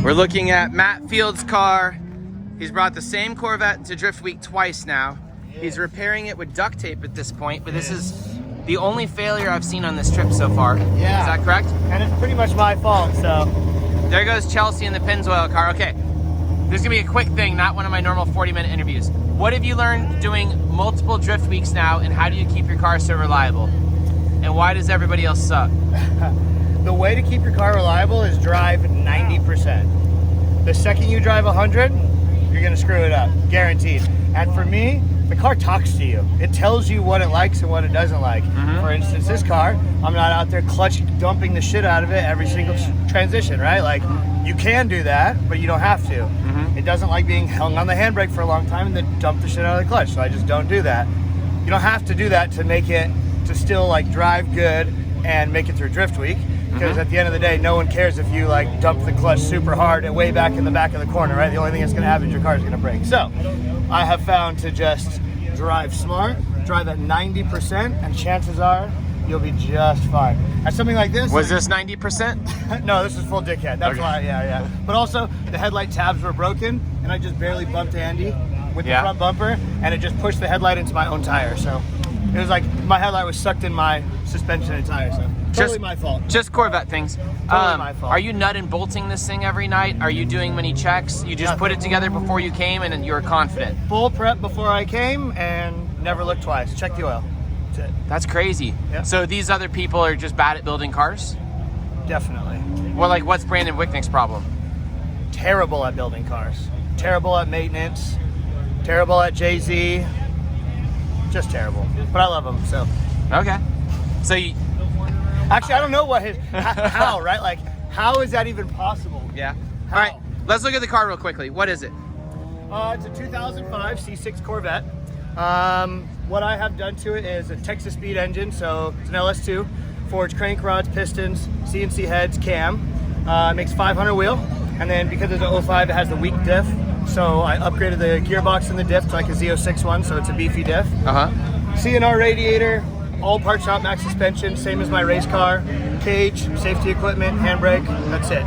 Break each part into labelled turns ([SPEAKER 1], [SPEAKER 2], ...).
[SPEAKER 1] We're looking at Matt Field's car. He's brought the same Corvette to Drift Week twice now. He's repairing it with duct tape at this point, but this is the only failure I've seen on this trip so far.
[SPEAKER 2] Yeah.
[SPEAKER 1] Is that correct?
[SPEAKER 2] And it's pretty much my fault, so.
[SPEAKER 1] There goes Chelsea in the Pennzoil car. Okay, this is gonna be a quick thing, not one of my normal 40-minute interviews. What have you learned doing multiple Drift Weeks now, and how do you keep your car so reliable? And why does everybody else suck?
[SPEAKER 2] The way to keep your car reliable is drive 90%. The second you drive 100, you're gonna screw it up, guaranteed. And for me, the car talks to you. It tells you what it likes and what it doesn't like. For instance, this car, I'm not out there clutch dumping the shit out of it every single transition, right? Like, you can do that, but you don't have to. It doesn't like being hung on the handbrake for a long time and then dump the shit out of the clutch, so I just don't do that. You don't have to do that to make it, to still like drive good and make it through Drift Week. Because at the end of the day, no one cares if you like dump the clutch super hard and way back in the back of the corner, right? The only thing that's gonna happen is your car is gonna break. So, I have found to just drive smart, drive at 90%, and chances are you'll be just fine. At something like this.
[SPEAKER 1] Was this 90%?
[SPEAKER 2] No, this is full dickhead. That's why, yeah. But also, the headlight tabs were broken, and I just barely bumped Andy with the front bumper, and it just pushed the headlight into my own tire. So, it was like my headlight was sucked in my suspension and tire. So, totally my fault.
[SPEAKER 1] Just Corvette things.
[SPEAKER 2] Totally my fault.
[SPEAKER 1] Are you nut and bolting this thing every night? Are you doing many checks? You just put it together before you came and you were confident?
[SPEAKER 2] Full prep before I came and never looked twice. Check the oil. That's it.
[SPEAKER 1] That's crazy.
[SPEAKER 2] Yeah.
[SPEAKER 1] So these other people are just bad at building cars?
[SPEAKER 2] Definitely.
[SPEAKER 1] Well, like, what's Brandon Wicknick's problem?
[SPEAKER 2] Terrible at building cars. Terrible at maintenance. Terrible at Jay-Z. Just terrible. But I love him, so.
[SPEAKER 1] Okay. So you...
[SPEAKER 2] Actually, I don't know what his, how, right? Like, how is that even possible?
[SPEAKER 1] Yeah.
[SPEAKER 2] How?
[SPEAKER 1] All right, let's look at the car real quickly. What is it?
[SPEAKER 2] It's a 2005 C6 Corvette. What I have done to it is a Texas Speed engine, so it's an LS2, forged crank rods, pistons, CNC heads, cam. It makes 500 wheel, and then because it's an 05, it has the weak diff, so I upgraded the gearbox in the diff to like a Z06 one, so it's a beefy diff. CNR radiator, all part shop max suspension, same as my race car, cage, safety equipment, handbrake, that's it.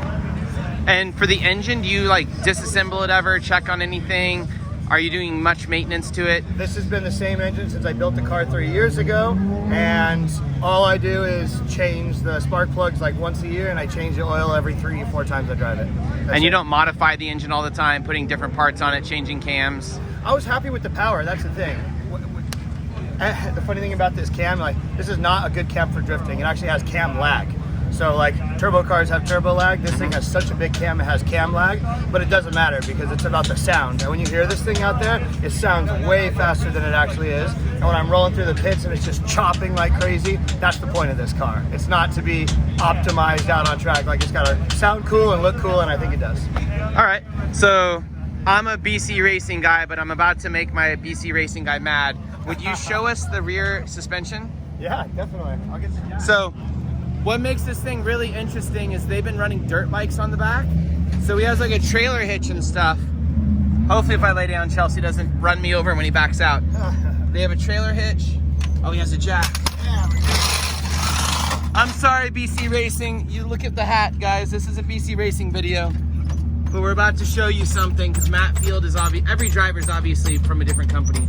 [SPEAKER 1] And for the engine, do you like disassemble it ever, check on anything? Are you doing much maintenance to it?
[SPEAKER 2] This has been the same engine since I built the car 3 years ago, and all I do is change the spark plugs like once a year, and I change the oil every 3 or 4 times I drive it.
[SPEAKER 1] And you don't modify the engine all the time, putting different parts on it, changing cams?
[SPEAKER 2] I was happy with the power, that's the thing. The funny thing about this cam, like, this is not a good cam for drifting. It actually has cam lag. So like turbo cars have turbo lag, this thing has such a big cam, it has cam lag, but it doesn't matter because it's about the sound. And when you hear this thing out there, it sounds way faster than it actually is. And when I'm rolling through the pits and it's just chopping like crazy, that's the point of this car. It's not to be optimized out on track, like it's gotta sound cool and look cool, and I think it does.
[SPEAKER 1] All right, so I'm a BC racing guy, but I'm about to make my BC racing guy mad. Would you show us the rear suspension?
[SPEAKER 2] Yeah, definitely. I'll get to
[SPEAKER 1] So, what makes this thing really interesting is they've been running dirt bikes on the back. So he has like a trailer hitch and stuff. Hopefully if I lay down, Chelsea doesn't run me over when he backs out. They have a trailer hitch. Oh, he has a jack. I'm sorry, BC Racing. You look at the hat, guys. This is a BC Racing video. But we're about to show you something because Matt Field is obvious. Every driver's obviously from a different company.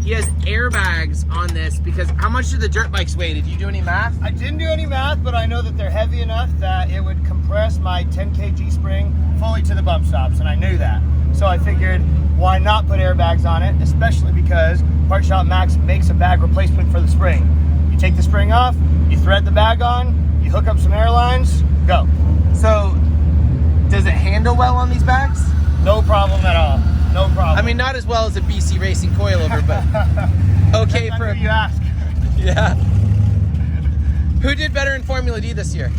[SPEAKER 1] He has airbags on this because how much do the dirt bikes weigh? Did you do any math?
[SPEAKER 2] I didn't do any math, but I know that they're heavy enough that it would compress my 10 kg spring fully to the bump stops, and I knew that. So I figured, why not put airbags on it, especially because Part Shop Max makes a bag replacement for the spring. You take the spring off, you thread the bag on, you hook up some airlines, go.
[SPEAKER 1] So, does it handle well on these bags?
[SPEAKER 2] No problem at all. No problem.
[SPEAKER 1] I mean, not as well as a BC Racing coilover, but okay for
[SPEAKER 2] you ask.
[SPEAKER 1] Yeah. Who did better in Formula D this year?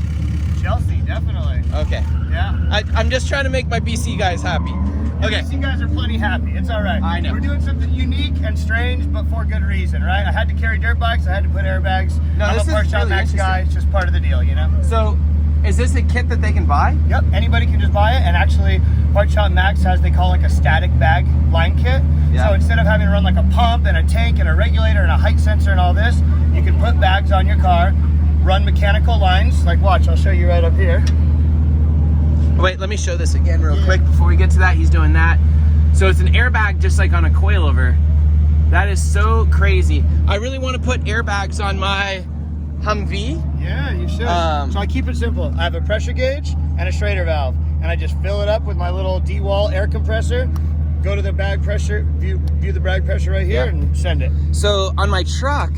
[SPEAKER 2] Chelsea, definitely.
[SPEAKER 1] Okay.
[SPEAKER 2] Yeah.
[SPEAKER 1] I'm just trying to make my BC guys happy. Okay.
[SPEAKER 2] BC guys are plenty happy. It's all right.
[SPEAKER 1] I know.
[SPEAKER 2] We're doing something unique and strange, but for good reason, right? I had to carry dirt bikes. I had to put airbags.
[SPEAKER 1] No,
[SPEAKER 2] I'm
[SPEAKER 1] this
[SPEAKER 2] a Part
[SPEAKER 1] is
[SPEAKER 2] Shop
[SPEAKER 1] really
[SPEAKER 2] Max guy. It's just part of the deal, you know?
[SPEAKER 1] So, is this a kit that they can buy?
[SPEAKER 2] Yep, anybody can just buy it, and actually Part Shop Max has, they call like a static bag line kit.
[SPEAKER 1] Yeah.
[SPEAKER 2] So instead of having to run like a pump and a tank and a regulator and a height sensor and all this, you can put bags on your car, run mechanical lines, like watch, I'll show you right up here.
[SPEAKER 1] Wait, let me show this again real quick before we get to that. He's doing that. So it's an airbag just like on a coilover. That is so crazy. I really want to put airbags on my Humvee.
[SPEAKER 2] Yeah, you should. So I keep it simple. I have a pressure gauge and a Schrader valve, and I just fill it up with my little D-wall air compressor, go to the bag pressure, view the bag pressure right here, and send it.
[SPEAKER 1] So on my truck,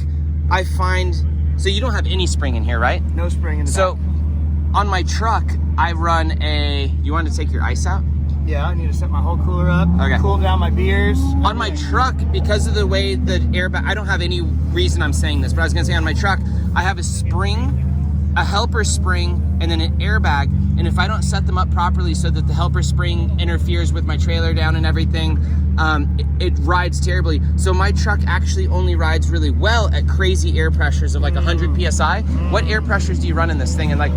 [SPEAKER 1] I find, so you don't have any spring in here, right?
[SPEAKER 2] No spring in the
[SPEAKER 1] So
[SPEAKER 2] back.
[SPEAKER 1] on my truck, I run a, you want to take your ice out?
[SPEAKER 2] Yeah, I need to set my whole cooler up, cool down my beers.
[SPEAKER 1] On my truck, because of the way the airbag, I don't have any reason I'm saying this, but I was gonna say on my truck, I have a spring, a helper spring, and then an airbag. And if I don't set them up properly so that the helper spring interferes with my trailer down and everything, it rides terribly. So my truck actually only rides really well at crazy air pressures of like 100 PSI. What air pressures do you run in this thing? And like,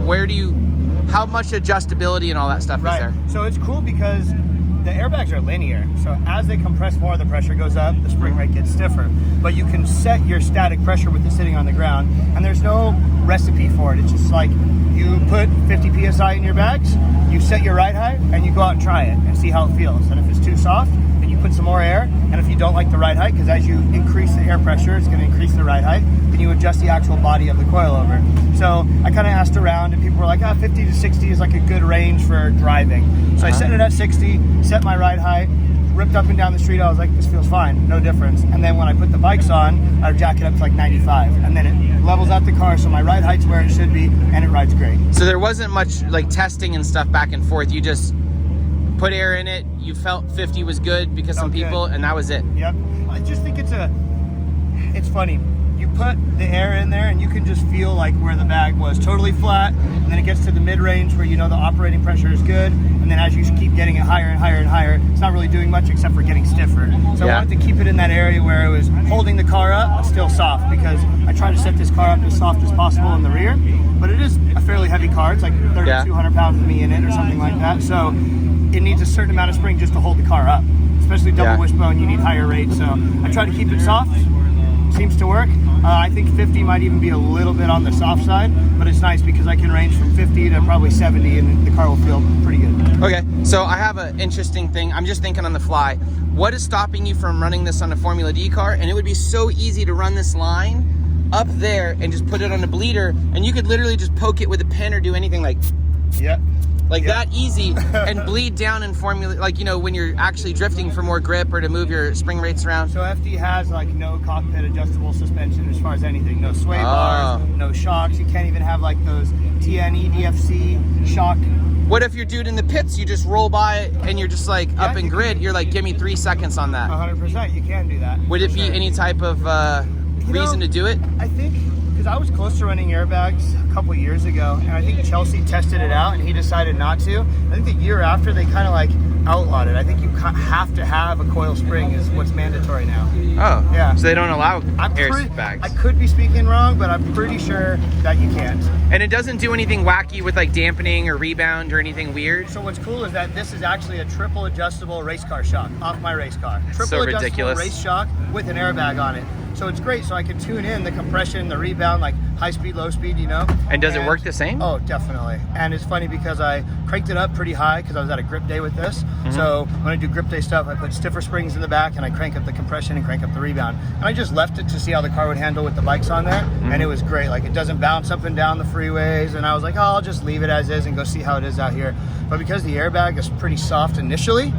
[SPEAKER 1] how much adjustability and all that stuff is there?
[SPEAKER 2] So it's cool because the airbags are linear. So as they compress more, the pressure goes up, the spring rate gets stiffer. But you can set your static pressure with it sitting on the ground, and there's no recipe for it. It's just like you put 50 PSI in your bags, you set your ride height, and you go out and try it and see how it feels. And if it's too soft, then you put some more air. And if you don't like the ride height, because as you increase the air pressure, it's going to increase the ride height, then you adjust the actual body of the coilover. So I kind of asked around, and people were like, 50 to 60 is like a good range for driving. So I set it at 60, set my ride height, ripped up and down the street. I was like, this feels fine, no difference. And then when I put the bikes on, I jack it up to like 95. And then it levels out the car, so my ride height's where it should be, and it rides great.
[SPEAKER 1] So there wasn't much like testing and stuff back and forth. You just put air in it, you felt 50 was good because some people, and that was it.
[SPEAKER 2] Yep. I just think it's funny. You put the air in there and you can just feel like where the bag was totally flat, and then it gets to the mid-range where you know the operating pressure is good, and then as you keep getting it higher and higher and higher, it's not really doing much except for getting stiffer. So I wanted to keep it in that area where it was holding the car up but still soft, because I try to set this car up as soft as possible in the rear, but it is a fairly heavy car. It's like 3,200 pounds with me in it or something like that, so it needs a certain amount of spring just to hold the car up, especially double wishbone. You need higher rates, so I try to keep it soft. Seems to work. I think 50 might even be a little bit on the soft side, but it's nice because I can range from 50 to probably 70 and the car will feel pretty good.
[SPEAKER 1] Okay, so I have an interesting thing. I'm just thinking on the fly. What is stopping you from running this on a Formula D car? And it would be so easy to run this line up there and just put it on a bleeder, and you could literally just poke it with a pin or do anything like that easy and bleed down in Formula, like, you know, when you're actually drifting for more grip or to move your spring rates around.
[SPEAKER 2] So FD has like no cockpit adjustable suspension as far as anything, no sway bars, no shocks. You can't even have like those TN EDFC shock.
[SPEAKER 1] What if you're dude in the pits, you just roll by and you're just like up in grid, you're like, give me 3 seconds on that.
[SPEAKER 2] 100%, you can do that.
[SPEAKER 1] Would it be any type of reason to do it?
[SPEAKER 2] I think, because I was close to running airbags a couple years ago, and I think Chelsea tested it out and he decided not to. I think the year after they kind of like outlawed it. I think you have to have a coil spring is what's mandatory now.
[SPEAKER 1] Oh,
[SPEAKER 2] yeah.
[SPEAKER 1] So they don't allow airbags.
[SPEAKER 2] I could be speaking wrong, but I'm pretty sure that you can't.
[SPEAKER 1] And it doesn't do anything wacky with like dampening or rebound or anything weird?
[SPEAKER 2] So what's cool is that this is actually a triple adjustable race car shock off my race car. Triple
[SPEAKER 1] so
[SPEAKER 2] adjustable
[SPEAKER 1] ridiculous.
[SPEAKER 2] Race shock with an airbag on it. So it's great, so I can tune in the compression, the rebound, like high speed, low speed, you know.
[SPEAKER 1] And does it work the same?
[SPEAKER 2] Oh, definitely. And it's funny because I cranked it up pretty high because I was at a grip day with this. So when I do grip day stuff, I put stiffer springs in the back and I crank up the compression and crank up the rebound. And I just left it to see how the car would handle with the bikes on there. And it was great. Like, it doesn't bounce up and down the freeways. And I was like, oh, I'll just leave it as is and go see how it is out here. But because the airbag is pretty soft initially,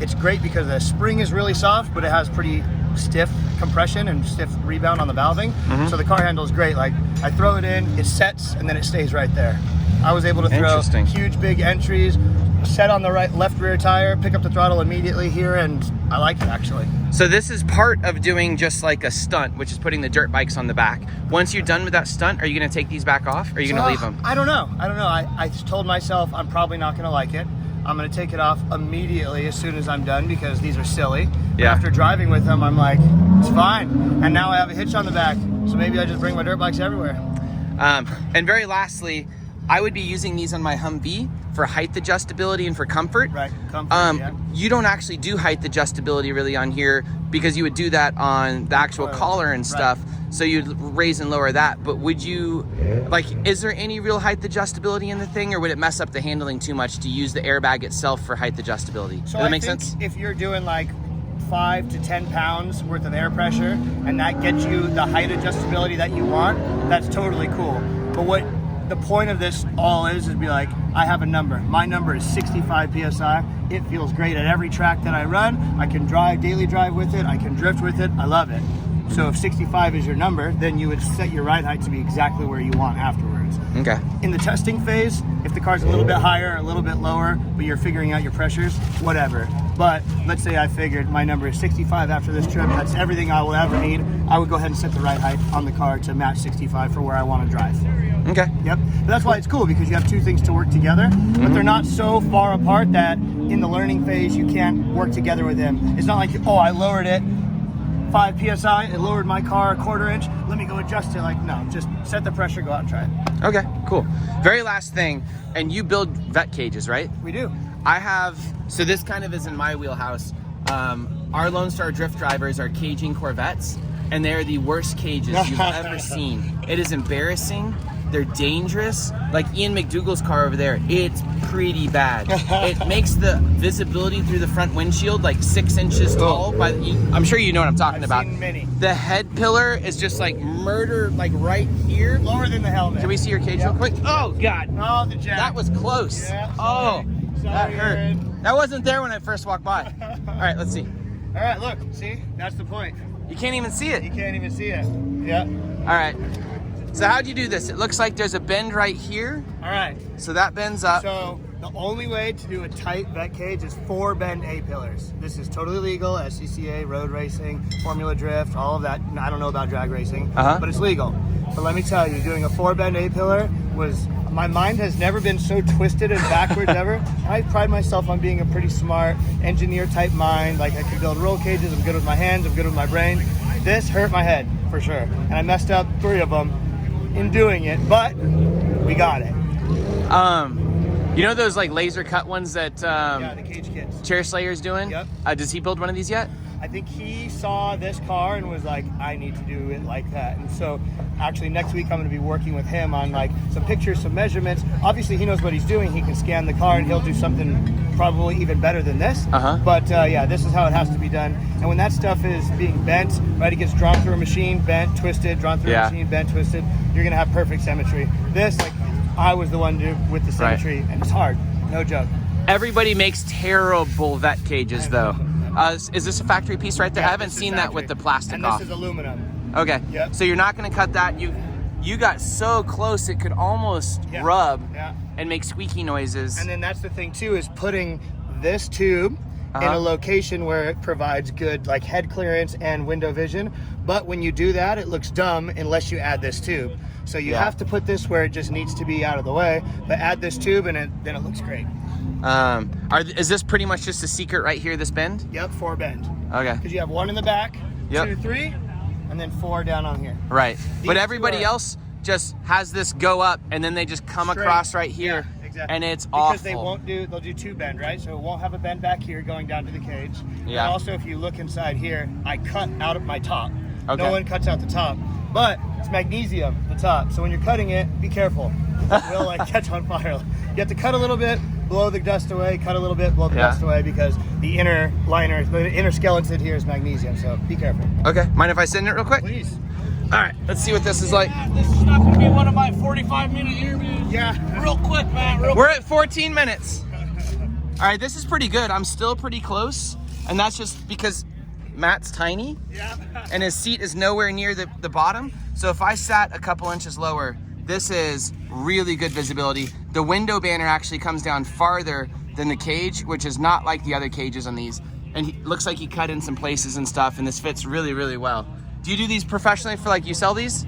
[SPEAKER 2] it's great because the spring is really soft, but it has pretty stiff compression and stiff rebound on the valving. So the car handles great. Like, I throw it in, it sets, and then it stays right there. I was able to throw huge big entries, set on the left rear tire, pick up the throttle immediately here, and I like it actually.
[SPEAKER 1] So this is part of doing just like a stunt, which is putting the dirt bikes on the back. Once you're done with that stunt, are you going to take these back off, or are you going to leave them?
[SPEAKER 2] I don't know. I told myself I'm probably not going to like it. I'm going to take it off immediately as soon as I'm done because these are silly. But after driving with them, I'm like, it's fine. And now I have a hitch on the back, so maybe I just bring my dirt bikes everywhere.
[SPEAKER 1] And very lastly, I would be using these on my Humvee for height adjustability and for comfort.
[SPEAKER 2] Right, comfort,
[SPEAKER 1] You don't actually do height adjustability really on here because you would do that on the actual collar and stuff. Right. So you'd raise and lower that. But would you, like, is there any real height adjustability in the thing, or would it mess up the handling too much to use the airbag itself for height adjustability?
[SPEAKER 2] So
[SPEAKER 1] Does that make sense?
[SPEAKER 2] If you're doing like 5 to 10 pounds worth of air pressure and that gets you the height adjustability that you want, that's totally cool. But what the point of this all is be like, I have a number. My number is 65 PSI. It feels great at every track that I run. I can daily drive with it. I can drift with it. I love it. So if 65 is your number, then you would set your ride height to be exactly where you want afterwards.
[SPEAKER 1] Okay.
[SPEAKER 2] In the testing phase, if the car's a little bit higher, a little bit lower, but you're figuring out your pressures, whatever. But let's say I figured my number is 65 after this trip, that's everything I will ever need. I would go ahead and set the ride height on the car to match 65 for where I want to drive.
[SPEAKER 1] Okay.
[SPEAKER 2] Yep. But that's why it's cool, because you have two things to work together, but they're not so far apart that in the learning phase you can't work together with them. It's not like, oh, I lowered it 5 PSI, it lowered my car a 1/4 inch, let me go adjust it. Like, no, just set the pressure, go out and try it.
[SPEAKER 1] Okay, cool. Very last thing, and you build vet cages, right?
[SPEAKER 2] We do.
[SPEAKER 1] I have, so this kind of is in my wheelhouse. Our Lone Star drift drivers are caging Corvettes, and they're the worst cages you've ever seen. It is embarrassing. They're dangerous. Like Ian McDougall's car over there, it's pretty bad. It makes the visibility through the front windshield like 6 inches tall. I'm sure you know what I'm talking about.
[SPEAKER 2] I've seen many.
[SPEAKER 1] The head pillar is just like murder, like right here.
[SPEAKER 2] Lower than the helmet.
[SPEAKER 1] Can we see your cage real quick? Oh God.
[SPEAKER 2] Oh, the jack.
[SPEAKER 1] That was close.
[SPEAKER 2] Yeah,
[SPEAKER 1] oh, that hurt.
[SPEAKER 2] Aaron.
[SPEAKER 1] That wasn't there when I first walked by. All right, let's see.
[SPEAKER 2] All right, look, see? That's the point.
[SPEAKER 1] You can't even see it.
[SPEAKER 2] You can't even see it. Yeah.
[SPEAKER 1] All right. So how'd you do this? It looks like there's a bend right here.
[SPEAKER 2] All right.
[SPEAKER 1] So that bends up.
[SPEAKER 2] So the only way to do a tight vet cage is 4 bend A-pillars. This is totally legal, SCCA, road racing, Formula Drift, all of that. I don't know about drag racing, but it's legal. But let me tell you, doing a 4 bend A-pillar was, my mind has never been so twisted and backwards ever. I pride myself on being a pretty smart engineer type mind. Like, I can build roll cages, I'm good with my hands, I'm good with my brain. This hurt my head for sure. And I messed up 3 of them in doing it, but we got it.
[SPEAKER 1] You know those like laser cut ones that
[SPEAKER 2] yeah, the cage kits.
[SPEAKER 1] Chair Slayer's doing?
[SPEAKER 2] Yep.
[SPEAKER 1] Does he build one of these yet?
[SPEAKER 2] I think he saw this car and was like, I need to do it like that. And so actually next week I'm going to be working with him on like some pictures, some measurements. Obviously he knows what he's doing. He can scan the car and he'll do something probably even better than this. But yeah, this is how it has to be done. And when that stuff is being bent, right, it gets drawn through a machine, bent, twisted, drawn through a machine, bent, twisted. You're going to have perfect symmetry. This, like, I was the one to do with the symmetry, and it's hard. No joke.
[SPEAKER 1] Everybody makes terrible vet cages though. Is this a factory piece right there?
[SPEAKER 2] Yeah,
[SPEAKER 1] I haven't seen that with the plastic
[SPEAKER 2] and
[SPEAKER 1] off.
[SPEAKER 2] this is aluminum.
[SPEAKER 1] Okay.
[SPEAKER 2] Yep.
[SPEAKER 1] So you're not going to cut that. You got so close it could almost rub and make squeaky noises.
[SPEAKER 2] And then that's the thing too, is putting this tube in a location where it provides good like head clearance and window vision. But when you do that, it looks dumb unless you add this tube. So you have to put this where it just needs to be out of the way, but add this tube and then it looks great.
[SPEAKER 1] Is this pretty much just a secret right here, this bend?
[SPEAKER 2] Yep, 4 bend.
[SPEAKER 1] Okay.
[SPEAKER 2] Because you have 1 in the back, 2, 3, and then 4 down on here.
[SPEAKER 1] Right. But everybody else just has this go up and then they just come across right here.
[SPEAKER 2] Yeah, exactly.
[SPEAKER 1] And it's awful.
[SPEAKER 2] Because they'll do 2 bend, right? So it won't have a bend back here going down to the cage.
[SPEAKER 1] Yeah.
[SPEAKER 2] And also if you look inside here, I cut out of my top.
[SPEAKER 1] Okay.
[SPEAKER 2] No one cuts out the top. But it's magnesium, the top. So when you're cutting it, be careful. It will like catch on fire. You have to cut a little bit, blow the dust away, cut a little bit, blow the dust away, because the inner liner, the inner skeleton here is magnesium, so be careful.
[SPEAKER 1] Okay, mind if I sit in it real quick?
[SPEAKER 2] Please.
[SPEAKER 1] All right, let's see what this is like.
[SPEAKER 3] This is not going to be one of my 45-minute interviews.
[SPEAKER 2] Yeah.
[SPEAKER 3] Real quick, man.
[SPEAKER 1] We're at 14 minutes. All right, this is pretty good. I'm still pretty close, and that's just because Matt's tiny, and his seat is nowhere near the bottom. So if I sat a couple inches lower, this is really good visibility. The window banner actually comes down farther than the cage, which is not like the other cages on these. And he looks like he cut in some places and stuff, and this fits really, really well. Do you do these professionally for like, you sell these?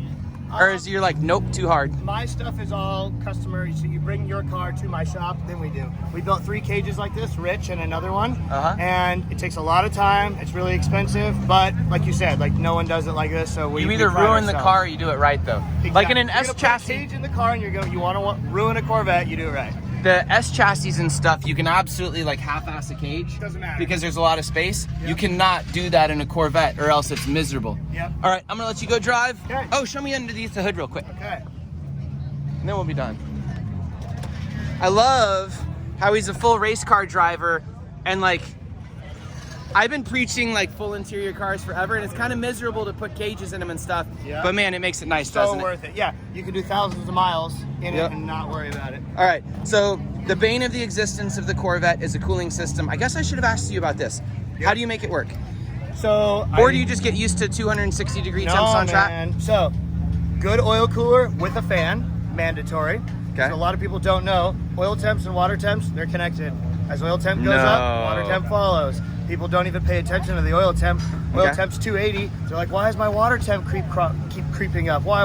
[SPEAKER 1] Or is you're like, nope, too hard?
[SPEAKER 2] My stuff is all customer, so you bring your car to my shop, then we do. We built 3 cages like this, Rich and another one, and it takes a lot of time, it's really expensive, but like you said, like no one does it like this, so we
[SPEAKER 1] You either
[SPEAKER 2] pride
[SPEAKER 1] ruin the
[SPEAKER 2] ourselves.
[SPEAKER 1] car or you do it right though.
[SPEAKER 2] Exactly.
[SPEAKER 1] Like in an
[SPEAKER 2] You're
[SPEAKER 1] S
[SPEAKER 2] gonna put a
[SPEAKER 1] chassis,
[SPEAKER 2] cage in the car and you want to ruin a Corvette, you do it right.
[SPEAKER 1] the S chassis and stuff, you can absolutely like half-ass a cage.
[SPEAKER 2] Doesn't matter.
[SPEAKER 1] Because there's a lot of space.
[SPEAKER 2] Yep.
[SPEAKER 1] You cannot do that in a Corvette or else it's miserable.
[SPEAKER 2] Yep.
[SPEAKER 1] All right, I'm gonna let you go drive.
[SPEAKER 2] Okay.
[SPEAKER 1] Oh, show me underneath the hood real quick.
[SPEAKER 2] Okay.
[SPEAKER 1] And then we'll be done. I love how he's a full race car driver, and like, I've been preaching like full interior cars forever, and it's kind of miserable to put cages in them and stuff.
[SPEAKER 2] Yeah.
[SPEAKER 1] But man, it makes it nice,
[SPEAKER 2] So
[SPEAKER 1] doesn't
[SPEAKER 2] worth it. Yeah, you can do thousands of miles in
[SPEAKER 1] Yep.
[SPEAKER 2] it and not worry about it.
[SPEAKER 1] All right, so the bane of the existence of the Corvette is a cooling system. I guess I should have asked you about this. How do you make it work?
[SPEAKER 2] So,
[SPEAKER 1] Or do you just get used to 260-degree temps on track?
[SPEAKER 2] Man. So, good oil cooler with a fan, mandatory.
[SPEAKER 1] Okay.
[SPEAKER 2] So a lot of people don't know, oil temps and water temps, they're connected. As oil temp goes
[SPEAKER 1] No.
[SPEAKER 2] up, water temp follows. People don't even pay attention to the oil temp. Oil
[SPEAKER 1] Okay.
[SPEAKER 2] temp's 280. They're like, why is my water temp keep creeping up? Why?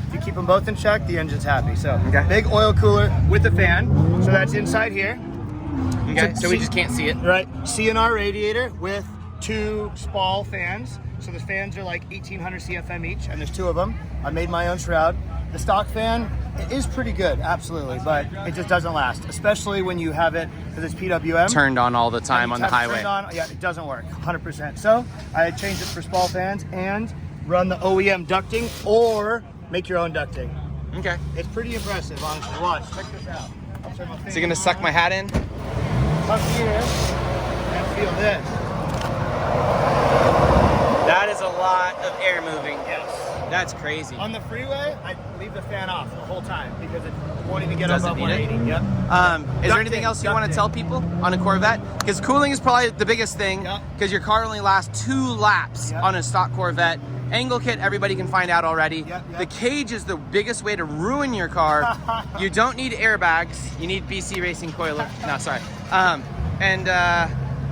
[SPEAKER 2] If you keep them both in check, the engine's happy. So,
[SPEAKER 1] Okay.
[SPEAKER 2] big oil cooler with a fan. So that's inside here.
[SPEAKER 1] Okay, so we just can't see it.
[SPEAKER 2] Right, CNR radiator with 2 Spall fans. So the fans are like 1800 CFM each, and there's 2 of them. I made my own shroud. The stock fan is pretty good, absolutely, but it just doesn't last, especially when you have it, because it's PWM.
[SPEAKER 1] Turned on all the time on the
[SPEAKER 2] Anytime it's
[SPEAKER 1] highway.
[SPEAKER 2] turned on, yeah, it doesn't work, 100%. So I changed it for Spall fans and run the OEM ducting or make your own ducting.
[SPEAKER 1] Okay.
[SPEAKER 2] It's pretty impressive, honestly. Watch, check this out. I'll turn my
[SPEAKER 1] Is he
[SPEAKER 2] fan
[SPEAKER 1] gonna suck
[SPEAKER 2] on.
[SPEAKER 1] my hat in?
[SPEAKER 2] Come here and feel this.
[SPEAKER 1] That is a lot of air moving.
[SPEAKER 2] Yes.
[SPEAKER 1] That's crazy.
[SPEAKER 2] On the freeway, I leave the fan off the whole time because it won't even get
[SPEAKER 1] Doesn't
[SPEAKER 2] above
[SPEAKER 1] need it?
[SPEAKER 2] 180. Yep.
[SPEAKER 1] Is there anything else you want to tell people on a Corvette? Because cooling is probably the biggest thing,
[SPEAKER 2] Yep.
[SPEAKER 1] because your car only lasts 2 laps
[SPEAKER 2] Yep.
[SPEAKER 1] on a stock Corvette. Angle kit, everybody can find out already.
[SPEAKER 2] Yep.
[SPEAKER 1] The cage is the biggest way to ruin your car. You don't need airbags. You need BC Racing coiler. No, sorry.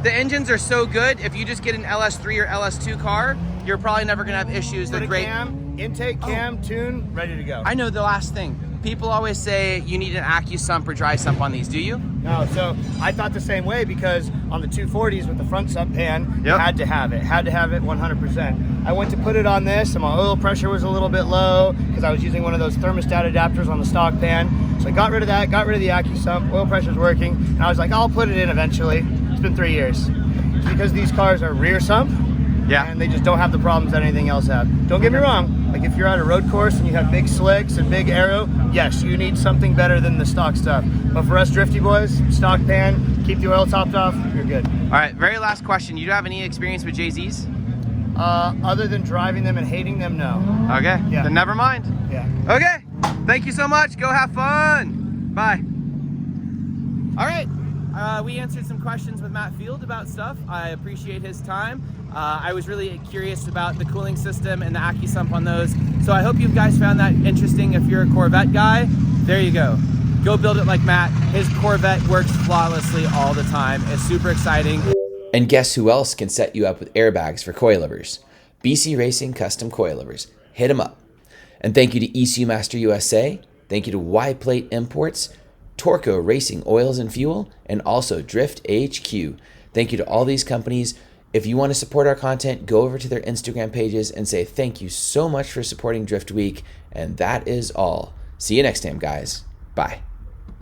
[SPEAKER 1] The engines are so good. If you just get an LS3 or LS2 car, you're probably never gonna have issues.
[SPEAKER 2] Put
[SPEAKER 1] They're
[SPEAKER 2] a
[SPEAKER 1] great.
[SPEAKER 2] cam, intake cam, tune, ready to go.
[SPEAKER 1] I know the last thing. People always say you need an AccuSump or dry sump on these. Do you?
[SPEAKER 2] No, so I thought the same way because on the 240s with the front sump pan, you
[SPEAKER 1] Yep.
[SPEAKER 2] had to have it. Had to have it 100%. I went to put it on this and my oil pressure was a little bit low because I was using one of those thermostat adapters on the stock pan. So I got rid of that, got rid of the AccuSump, oil pressure's working, and I was like, I'll put it in eventually. It's been 3 years. It's because these cars are rear sump, and they just don't have the problems that anything else have. Don't get me wrong, like if you're at a road course and you have big slicks and big aero, yes, you need something better than the stock stuff. But for us drifty boys, stock pan, keep the oil topped off, you're good.
[SPEAKER 1] All right, very last question. You do have any experience with JZs?
[SPEAKER 2] Other than driving them and hating them, no.
[SPEAKER 1] Okay,
[SPEAKER 2] Yeah.
[SPEAKER 1] then never mind.
[SPEAKER 2] Yeah.
[SPEAKER 1] Okay, thank you so much. Go have fun. Bye. All right, we answered some questions with Matt Field about stuff. I appreciate his time. I was really curious about the cooling system and the AccuSump on those. So I hope you guys found that interesting. If you're a Corvette guy, there you go. Go build it like Matt. His Corvette works flawlessly all the time. It's super exciting.
[SPEAKER 4] And guess who else can set you up with airbags for coilovers? BC Racing Custom Coilovers. Hit them up. And thank you to ECU Master USA. Thank you to Y-Plate Imports, Torco Racing Oils and Fuel, and also Drift HQ. Thank you to all these companies. If you want to support our content, go over to their Instagram pages and say thank you so much for supporting Drift Week. And that is all. See you next time, guys. Bye.